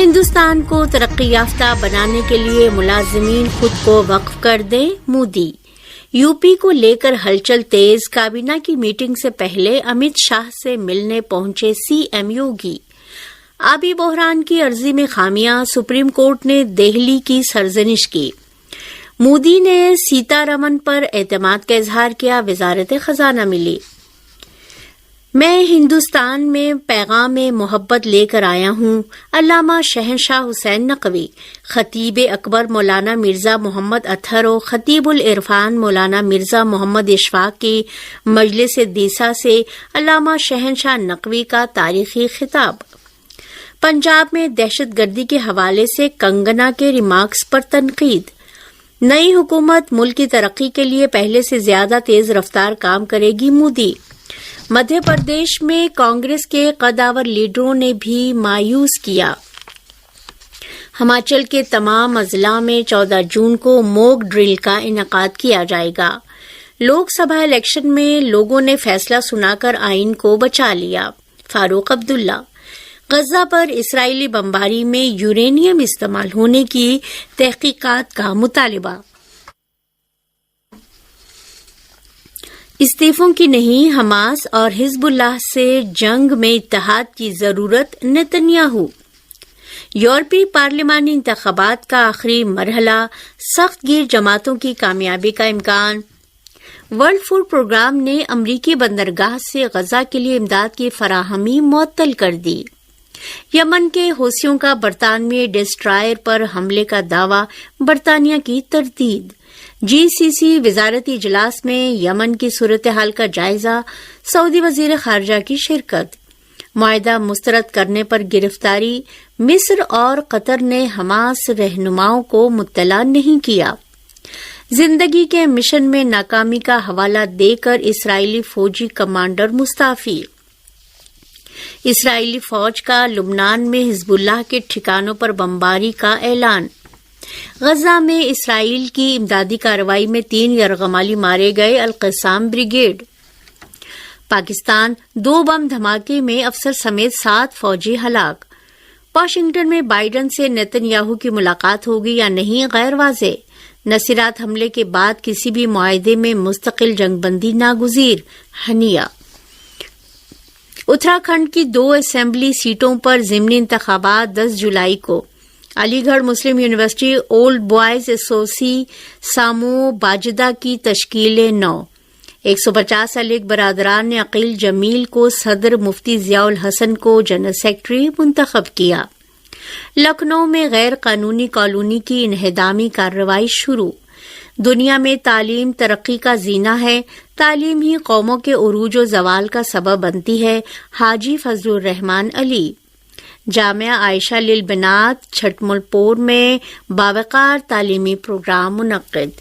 ہندوستان کو ترقی یافتہ بنانے کے لیے ملازمین خود کو وقف کر دیں، مودی۔ یو پی کو لے کر ہلچل تیز، کابینہ کی میٹنگ سے پہلے امت شاہ سے ملنے پہنچے سی ایم یوگی۔ آبی بحران کی عرضی میں خامیاں، سپریم کورٹ نے دہلی کی سرزنش کی۔ مودی نے سیتا رمن پر اعتماد کا اظہار کیا، وزارت خزانہ ملی۔ میں ہندوستان میں پیغام محبت لے کر آیا ہوں، علامہ شہنشاہ حسین نقوی۔ خطیب اکبر مولانا مرزا محمد اطہر و خطیب العرفان مولانا مرزا محمد اشفاق کی مجلس دیسا سے علامہ شہنشاہ نقوی کا تاریخی خطاب۔ پنجاب میں دہشت گردی کے حوالے سے کنگنا کے ریمارکس پر تنقید۔ نئی حکومت ملک کی ترقی کے لیے پہلے سے زیادہ تیز رفتار کام کرے گی، مودی۔ مدھیہ پردیش میں کانگریس کے قداور لیڈروں نے بھی مایوس کیا۔ ہماچل کے تمام اضلاع میں 14 جون کو موک ڈرل کا انعقاد کیا جائے گا۔ لوک سبھا الیکشن میں لوگوں نے فیصلہ سنا کر آئین کو بچا لیا، فاروق عبداللہ۔ غزہ پر اسرائیلی بمباری میں یورینیم استعمال ہونے کی تحقیقات کا مطالبہ۔ استعفوں کی نہیں، حماس اور حزب اللہ سے جنگ میں اتحاد کی ضرورت، نتنیاہو۔ یورپی پارلیمانی انتخابات کا آخری مرحلہ، سخت گیر جماعتوں کی کامیابی کا امکان۔ ورلڈ فوڈ پروگرام نے امریکی بندرگاہ سے غزہ کے لیے امداد کی فراہمی معطل کر دی۔ یمن کے حوثیوں کا برطانوی ڈسٹرائر پر حملے کا دعویٰ، برطانیہ کی تردید۔ جی سی سی وزارتی اجلاس میں یمن کی صورتحال کا جائزہ، سعودی وزیر خارجہ کی شرکت۔ معاہدہ مسترد کرنے پر گرفتاری، مصر اور قطر نے حماس رہنماؤں کو مطلع نہیں کیا۔ زندگی کے مشن میں ناکامی کا حوالہ دے کر اسرائیلی فوجی کمانڈر مستعفی۔ اسرائیلی فوج کا لبنان میں حزب اللہ کے ٹھکانوں پر بمباری کا اعلان۔ غزہ میں اسرائیل کی امدادی کارروائی میں 3 یرغمالی مارے گئے، القسام بریگیڈ۔ پاکستان 2 بم دھماکے میں افسر سمیت 7 فوجی ہلاک۔ واشنگٹن میں بائیڈن سے نتنیاہو کی ملاقات ہوگی یا نہیں، غیر واضح۔ نصیرات حملے کے بعد کسی بھی معاہدے میں مستقل جنگ بندی ناگزیر، ہنیہ۔ اتراکھنڈ کی 2 اسمبلی سیٹوں پر ضمنی انتخابات 10 جولائی کو۔ علی گڑھ مسلم یونیورسٹی اولڈ بوائز ایسوسی سامو باجدہ کی تشکیل 9۔ 150 سے لیک برادران نے عقیل جمیل کو صدر، مفتی ضیاء الحسن کو جنرل سیکرٹری منتخب کیا۔ لکھنؤ میں غیر قانونی کالونی کی انہدامی کارروائی شروع۔ دنیا میں تعلیم ترقی کا زینہ ہے، تعلیم ہی قوموں کے عروج و زوال کا سبب بنتی ہے، حاجی فضل الرحمان علی۔ جامعہ عائشہ للبنات چھٹمل پور میں باوقار تعلیمی پروگرام منعقد۔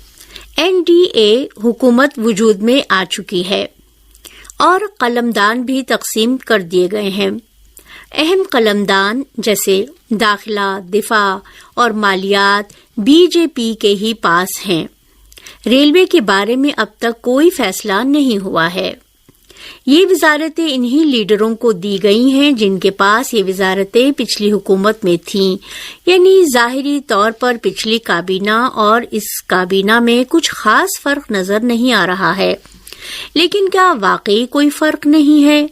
این ڈی اے حکومت وجود میں آ چکی ہے اور قلمدان بھی تقسیم کر دیے گئے ہیں۔ اہم قلمدان جیسے داخلہ، دفاع اور مالیات بی جے پی کے ہی پاس ہیں۔ ریلوے کے بارے میں اب تک کوئی فیصلہ نہیں ہوا ہے۔ یہ وزارتیں انہی لیڈروں کو دی گئی ہیں جن کے پاس یہ وزارتیں پچھلی حکومت میں تھیں، یعنی ظاہری طور پر پچھلی کابینہ اور اس کابینہ میں کچھ خاص فرق نظر نہیں آ رہا ہے، لیکن کیا واقعی کوئی فرق نہیں ہے؟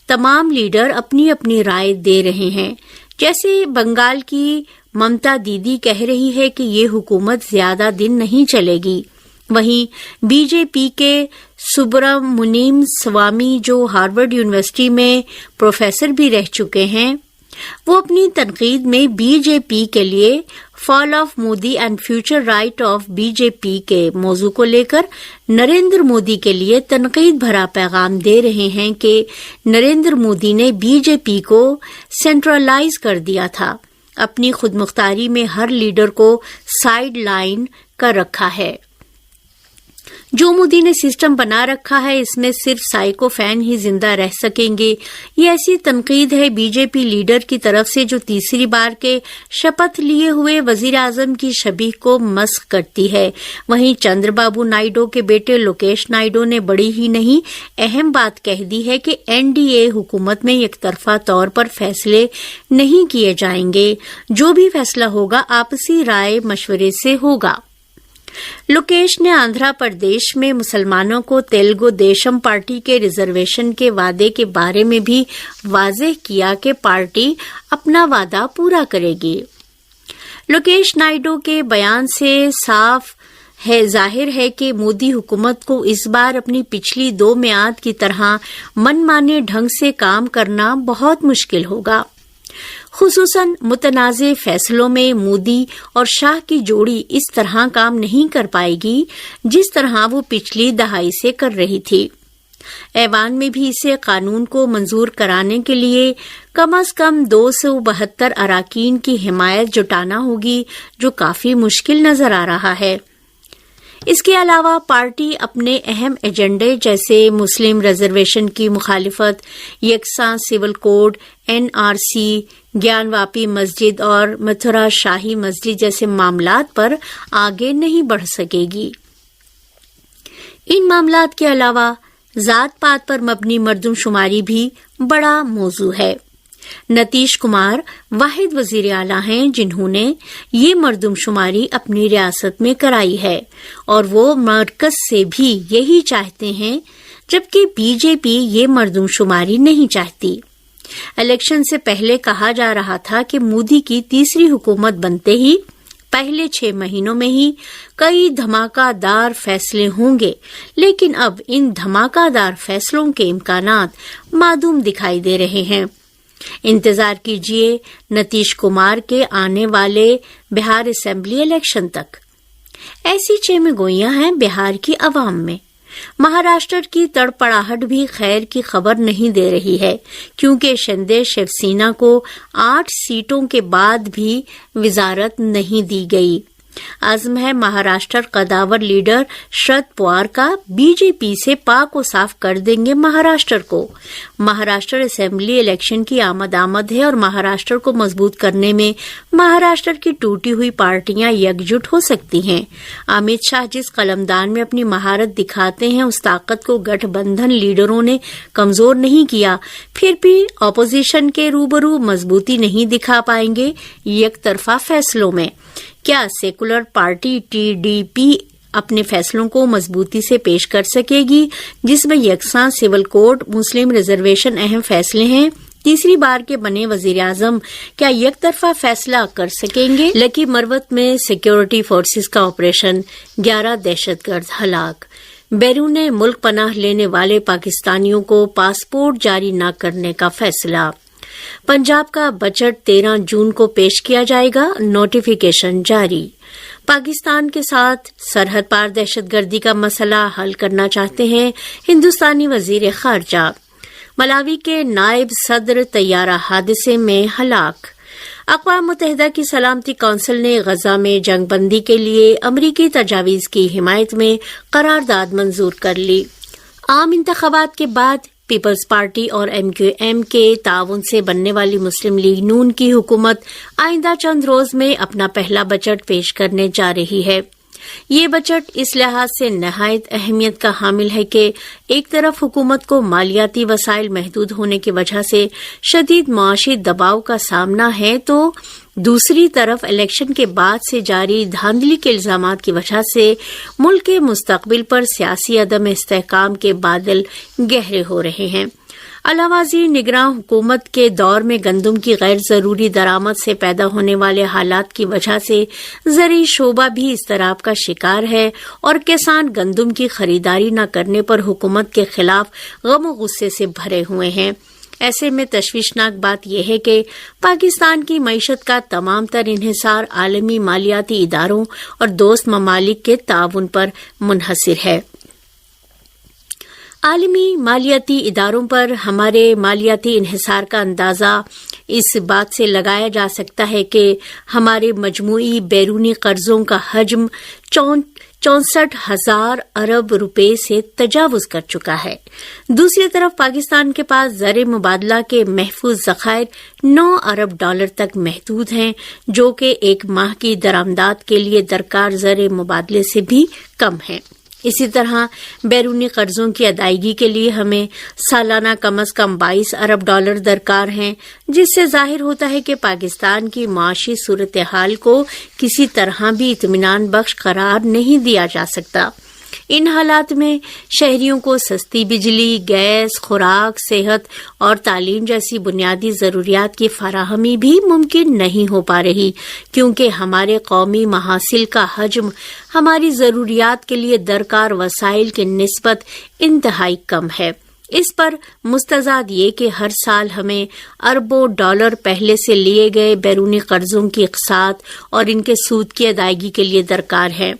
تمام لیڈر اپنی اپنی رائے دے رہے ہیں۔ جیسے بنگال کی ممتا دیدی کہہ رہی ہے کہ یہ حکومت زیادہ دن نہیں چلے گی، وہیں بی جے پی کے سبرامنیم سوامی جو ہارورڈ یونیورسٹی میں پروفیسر بھی رہ چکے ہیں، وہ اپنی تنقید میں بی جے پی کے لیے fall of Modi and future right of B J P کے موضوع کو لے کر نریندر مودی کے لیے تنقید بھرا پیغام دے رہے ہیں کہ نریندر مودی نے بی جے پی کو سینٹرلائز کر دیا تھا، اپنی خود مختاری میں ہر لیڈر کو سائیڈ لائن کر رکھا ہے۔ जो मोदी ने सिस्टम बना रखा है इसमें सिर्फ साइको फैन ही जिंदा रह सकेंगे। ये ऐसी तनकीद है बीजेपी लीडर की तरफ से जो तीसरी बार के शपथ लिए हुए वजीर आजम की शबीह को मस्ख करती है। वहीं चंद्रबाबू नायडू के बेटे लोकेश नायडू ने बड़ी ही नहीं अहम बात कह दी है कि एनडीए हुकूमत में एक तरफा तौर पर फैसले नहीं किए जाएंगे। जो भी फैसला होगा आपसी राय मशवरे से होगा। लोकेश ने आंध्र प्रदेश में मुसलमानों को तेलुगु देशम पार्टी के रिजर्वेशन के वादे के बारे में भी वाज़ेह किया कि पार्टी अपना वादा पूरा करेगी। लोकेश नायडू के बयान से साफ जाहिर है कि मोदी हुकूमत को इस बार अपनी पिछली 2 मियाद की तरह मनमाने ढंग से काम करना बहुत मुश्किल होगा। खुसूसन मुतनाज़े फैसलों में मोदी और शाह की जोड़ी इस तरह काम नहीं कर पाएगी जिस तरह वो पिछली दहाई से कर रही थी। ऐवान में भी इसे कानून को मंजूर कराने के लिए कम से कम 272 अराकीन की हिमायत जुटाना होगी, जो काफी मुश्किल नजर आ रहा है। इसके अलावा पार्टी अपने अहम एजेंडे जैसे मुस्लिम रिजर्वेशन की मुखालिफत, यकसा सिविल कोड, एनआरसी, ज्ञानवापी मस्जिद और मथुरा शाही मस्जिद जैसे मामलात पर आगे नहीं बढ़ सकेगी। इन मामलात के अलावा जात पात पर मबनी मर्दमशुमारी भी बड़ा मौजू है। नीतीश कुमार वाहिद वजीर आला हैं जिन्होंने ये मर्दमशुमारी अपनी रियासत में कराई है और वो मरकज से भी यही चाहते हैं, जबकि बीजेपी ये मर्दमशुमारी नहीं चाहती। इलेक्शन से पहले कहा जा रहा था कि मोदी की तीसरी हुकूमत बनते ही पहले 6 महीनों में ही कई धमाकादार फैसले होंगे, लेकिन अब इन धमाकादार फैसलों के इम्कानात मादूम दिखाई दे रहे हैं। इंतजार कीजिए नीतीश कुमार के आने वाले बिहार असेंबली इलेक्शन तक। ऐसी चेमगोइयां हैं बिहार की अवाम में। महाराष्ट्र की तड़पड़ाहट भी खैर की खबर नहीं दे रही है, क्योंकि शिंदे शिवसेना को 8 सीटों के बाद भी विजारत नहीं दी गई। आज़म है महाराष्ट्र कदावर लीडर शरद पवार का बीजेपी से पाक को साफ कर देंगे महाराष्ट्र को। महाराष्ट्र असेंबली इलेक्शन की आमद है और महाराष्ट्र को मजबूत करने में महाराष्ट्र की टूटी हुई पार्टियां एकजुट हो सकती हैं। अमित शाह जिस कलमदान में अपनी महारत दिखाते हैं उस ताकत को गठबंधन लीडरों ने कमजोर नहीं किया, फिर भी अपोजिशन के रूबरू मजबूती नहीं दिखा पाएंगे एक तरफा फैसलों में। क्या सेकुलर पार्टी टीडीपी अपने फैसलों को मजबूती से पेश कर सकेगी, जिसमें यकसा सिविल कोड, मुस्लिम रिजर्वेशन अहम फैसले हैं? तीसरी बार के बने वजीर आजम क्या एक तरफा फैसला कर सकेंगे? लकी मरवत में सिक्योरिटी फोर्सेस का ऑपरेशन, 11 दहशतगर्द हलाक। बैरून मुल्क पनाह लेने वाले पाकिस्तानियों को पासपोर्ट जारी न करने का फैसला। पंजाब का बजट 13 जून को पेश किया जाएगा, नोटिफिकेशन जारी। पाकिस्तान के साथ सरहद पार दहशतगर्दी का मसला हल करना चाहते हैं हिंदुस्तानी वजीर खारजा। मलावी के नायब सदर तैयारा हादसे में हलाक। अक़वाम मुत्तहिदा की सलामती कौंसिल ने गजा में जंगबंदी के लिए अमरीकी तजावीज की हिमायत में करारदाद मंजूर कर ली। आम इंतखाबात के बाद पीपल्स पार्टी और MQM के ताउन से बनने वाली मुस्लिम लीग नून की हुकूमत आइंदा चंद रोज में अपना पहला बजट पेश करने जा रही है। ये बजट इस लिहाज से नहायत अहमियत का हामिल है कि एक तरफ हुकूमत को मालियाती वसाइल महदूद होने की वजह से शदीद मुआशी दबाव का सामना है, तो दूसरी तरफ इलेक्शन के बाद से जारी धांधली के इल्जामात की वजह से मुल्क के मुस्तकबिल पर सियासी अदम इस्तेहकाम के बादल गहरे हो रहे हैं। अलावाजी निगरान हुकूमत के दौर में गंदम की गैर जरूरी दरामद से पैदा होने वाले हालात की वजह से ज़री शोबा भी इज़्तिराब का शिकार है और किसान गंदम की खरीदारी न करने पर हुकूमत के खिलाफ गम गुस्से से भरे हुए हैं। ऐसे में तशवीशनाक बात यह है कि पाकिस्तान की मईशत का तमाम तर इन्हिसार आलमी मालियाती इदारों और दोस्त ममालिक के ताउन पर मुनहसिर है। आलमी मालियाती इदारों पर हमारे मालियाती इन्हिसार का अंदाज़ा इस बात से लगाया जा सकता है कि हमारे मजमूई बैरूनी कर्जों का हजम 64,000 अरब रुपए से तजावुज कर चुका है। दूसरी तरफ पाकिस्तान के पास ज़र मुबादला के महफूज ज़खायर 9 अरब डॉलर तक महदूद हैं, जो कि एक माह की दरामदात के लिए दरकार ज़र मुबादले से भी कम है। इसी तरह बैरूनी कर्जों की अदायगी के लिए हमें सालाना कम अज कम 22 अरब डॉलर दरकार हैं, जिससे जाहिर होता है कि पाकिस्तान की माशी सूरत हाल को किसी तरह भी इत्मीनान बख्श करार नहीं दिया जा सकता। इन हालात में शहरियों को सस्ती बिजली, गैस, खुराक, सेहत और तालीम जैसी बुनियादी ज़रूरियात की फराहमी भी मुमकिन नहीं हो पा रही, क्योंकि हमारे कौमी महासिल का हजम हमारी ज़रूरियात के लिए दरकार वसाइल की निस्बत इंतहाई कम है। इस पर मुस्तज़ाद ये कि हर साल हमें अरबों डॉलर पहले से लिए गए बैरूनी कर्जों की इक़सात और इनके सूद की अदायगी के लिए दरकार है।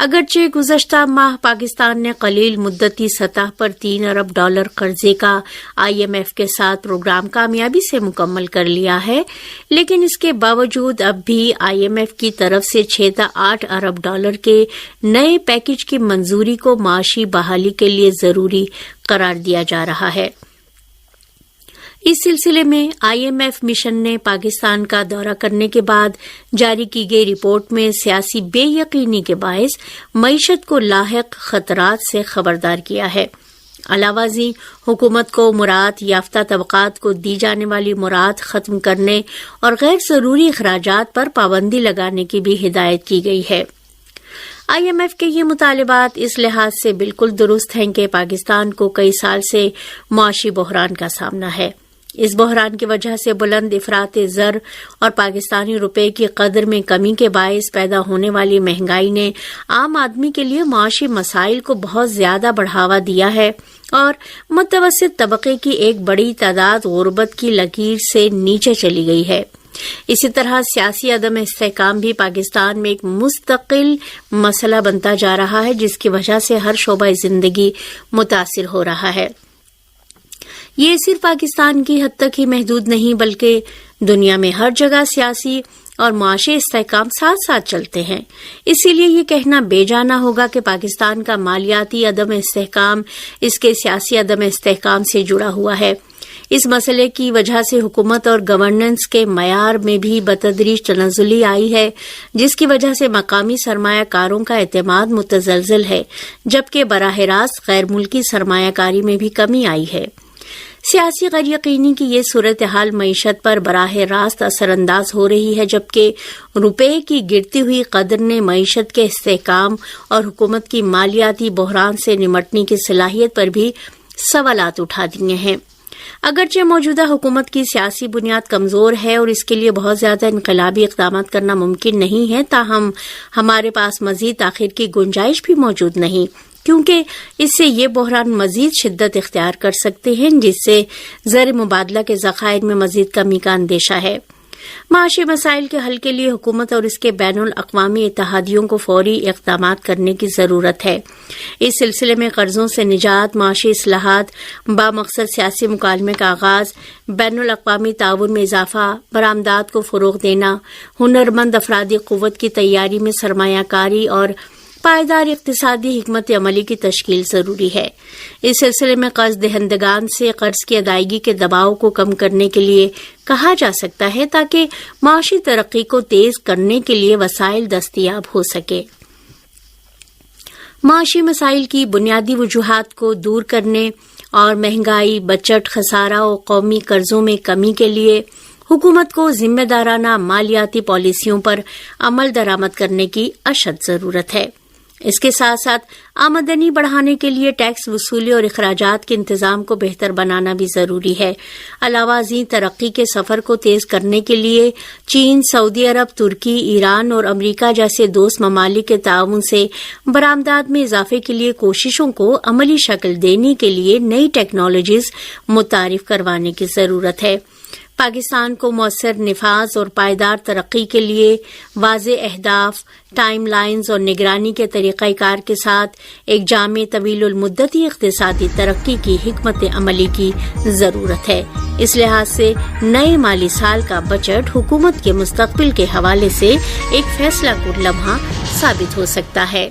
अगरचे गुज़श्ता माह पाकिस्तान ने कलील मुद्दती सतह पर 3 अरब डॉलर कर्जे का IMF के साथ प्रोग्राम कामयाबी से मुकम्मल कर लिया है, लेकिन इसके बावजूद अब भी IMF की तरफ से 6-8 अरब डॉलर के नए पैकेज की मंजूरी को माशी बहाली के लिए जरूरी करार दिया जा रहा है। इस सिलसिले में IMF मिशन ने पाकिस्तान का दौरा करने के बाद जारी की गई रिपोर्ट में सियासी बेयकीनी के बायस मईशत को लाहिक खतरात से खबरदार किया है। अलावाजी हुकूमत को मुराद याफ्ता तबकात को दी जाने वाली मुराद खत्म करने और गैर जरूरी अखराजात पर पाबंदी लगाने की भी हिदायत की गई है। IMF के ये मुतालिबात इस लिहाज से बिल्कुल दुरुस्त हैं कि पाकिस्तान को कई साल से मुआशी बहरान का सामना है। इस बहरान की वजह से बुलंद इफरात ज़र और पाकिस्तानी रुपए की कदर में कमी के बायस पैदा होने वाली महंगाई ने आम आदमी के लिए माशी मसाइल को बहुत ज्यादा बढ़ावा दिया है और मुतवस्सित तबके की एक बड़ी तादाद गुर्बत की लकीर से नीचे चली गई है। इसी तरह सियासी अदम इस्तेहकाम भी पाकिस्तान में एक मुस्तकिल मसला बनता जा रहा है, जिसकी वजह से हर शोबा जिंदगी मुतासिर हो रहा है। ये सिर्फ पाकिस्तान की हद तक ही महदूद नहीं, बल्कि दुनिया में हर जगह सियासी और मुआशी इस्तेहकाम साथ साथ चलते हैं। इसीलिए ये कहना बेजाना होगा कि पाकिस्तान का मालियाती अदम इस्तेहकाम इसके सियासी अदम इस्तेहकाम से जुड़ा हुआ है। इस मसले की वजह से हुकूमत और गवर्नेंस के मयार में भी बतदरीज तनज़ुली आई है, जिसकी वजह से मकामी सरमायाकारों का एतमाद मुतज़लज़ल है, जबकि बराह रास्त गैर मुल्की सरमायाकारी में भी कमी आई है। सियासी गैर यकीनी की ये सूरत हाल मईशत पर बराह रास्त असरअंदाज हो रही है, जबकि रुपए की गिरती हुई कदर ने मईशत के इस्तेहकाम और हुकूमत की मालियाती बहरान से निमटने की सलाहियत पर भी सवालात उठा दिए हैं। अगरचे मौजूदा हुकूमत की सियासी बुनियाद कमजोर है और इसके लिए बहुत ज्यादा इनकलाबी इक़दाम करना मुमकिन नहीं है, ताहम हमारे पास मजीद ताख़ीर की गुंजाइश भी मौजूद नहीं, क्योंकि इससे ये बहरान मजीद शिद्दत इख्तियार कर सकते हैं, जिससे ज़र मुबादला के ज़खायर में मजीद कमी का अंदेशा है। माशी मसाइल के हल के लिए हुकूमत और इसके बैनुल अक़वामी इत्तेहादियों को फौरी इक़दामात करने की ज़रूरत है। इस सिलसिले में कर्जों से निजात, माशी इस्लाहात, बामक़सद सियासी मुकालमे का आगाज़, बैनुल अक़वामी ताउन में इजाफा, बरामदात को फ़रोग़ देना, हुनरमंद अफरादी क़ुव्वत की तैयारी में सरमायाकारी और पायदार इक़्तिसादी हिकमत अमली की तश्कील जरूरी है। इस सिलसिले में कर्ज दहंदगान से कर्ज की अदायगी के दबाव को कम करने के लिए कहा जा सकता है, ताकि माशी तरक्की को तेज करने के लिए वसाइल दस्तयाब हो सके। माशी मसाइल की बुनियादी वजूहात को दूर करने और महंगाई, बजट खसारा और कौमी कर्जों में कमी के लिए हुकूमत को जिम्मेदाराना मालियाती पॉलिसियों पर अमल दरामद करने की अशद जरूरत है। इसके साथ साथ आमदनी बढ़ाने के लिए टैक्स वसूली और अखराजात के इंतजाम को बेहतर बनाना भी जरूरी है। अलावाजी तरक्की के सफर को तेज करने के लिए चीन, सऊदी अरब, तुर्की, ईरान और अमरीका जैसे दोस्त ममालिक के ताउन से बरामदात में इजाफे के लिए कोशिशों को अमली शक्ल देने के लिए नई टेक्नोलॉजीज मुतारिफ करवाने की जरूरत है। पाकिस्तान को मौसर निफाज और पायदार तरक्की के लिए वाज़े अहदाफ, टाइम लाइन्स और निगरानी के तरीक़ाकार के साथ एक जामे तवीलुल मुद्दती इक़्तिसादी तरक्की की हिकमत अमली की ज़रूरत है। इस लिहाज से नए माली साल का बजट हुकूमत के मुस्तक़बिल के हवाले से एक फैसला कुन लम्हा साबित हो सकता है।